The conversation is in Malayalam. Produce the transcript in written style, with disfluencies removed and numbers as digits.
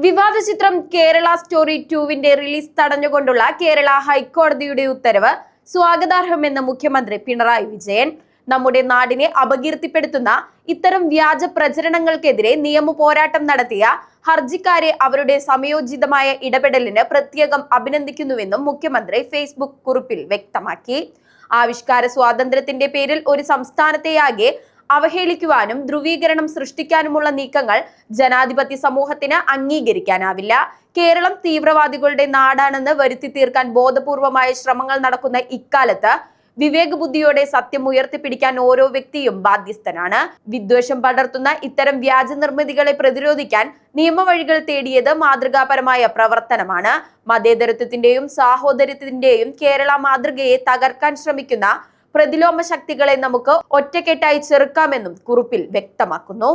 വിവാദ ചിത്രം കേരള സ്റ്റോറി 2വിന്റെ റിലീസ് തടഞ്ഞുകൊണ്ടുള്ള കേരള ഹൈക്കോടതിയുടെ ഉത്തരവ് സ്വാഗതാർഹമെന്ന് മുഖ്യമന്ത്രി പിണറായി വിജയൻ. നമ്മുടെ നാടിനെ അപകീർത്തിപ്പെടുത്തുന്ന ഇത്തരം വ്യാജ പ്രചരണങ്ങൾക്കെതിരെ നിയമ പോരാട്ടം നടത്തിയ ഹർജിക്കാരെ അവരുടെ സമയോചിതമായ ഇടപെടലിന് പ്രത്യേകം അഭിനന്ദിക്കുന്നുവെന്നും മുഖ്യമന്ത്രി ഫേസ്ബുക്ക് കുറിപ്പിൽ വ്യക്തമാക്കി. ആവിഷ്കാര സ്വാതന്ത്ര്യത്തിന്റെ പേരിൽ ഒരു സംസ്ഥാനത്തെയാകെ അവഹേളിക്കുവാനും ധ്രുവീകരണം സൃഷ്ടിക്കാനുമുള്ള നീക്കങ്ങൾ ജനാധിപത്യ സമൂഹത്തിന് അംഗീകരിക്കാനാവില്ല. കേരളം തീവ്രവാദികളുടെ നാടാണെന്ന് വരുത്തി തീർക്കാൻ ബോധപൂർവമായ ശ്രമങ്ങൾ നടക്കുന്ന ഇക്കാലത്ത് വിവേകബുദ്ധിയോടെ സത്യം ഉയർത്തിപ്പിടിക്കാൻ ഓരോ വ്യക്തിയും ബാധ്യസ്ഥനാണ്. വിദ്വേഷം പടർത്തുന്ന ഇത്തരം വ്യാജ നിർമ്മിതികളെ പ്രതിരോധിക്കാൻ നിയമവഴികൾ തേടിയത് മാതൃകാപരമായ പ്രവർത്തനമാണ്. മതേതരത്വത്തിന്റെയും സാഹോദര്യത്തിന്റെയും കേരള മാതൃകയെ തകർക്കാൻ ശ്രമിക്കുന്ന പ്രതിലോമ ശക്തികളെ നമുക്ക് ഒറ്റക്കെട്ടായി ചെറുക്കാമെന്നും കുറിപ്പിൽ വ്യക്തമാക്കുന്നു.